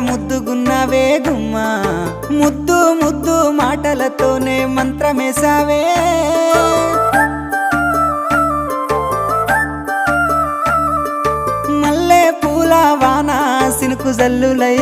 ముద్దుగున్నావే గుమ్మా ముద్దు ముద్దు మాటలతోనే మంత్రమేసావే మల్లె పూల వాన సినుకు జల్లులై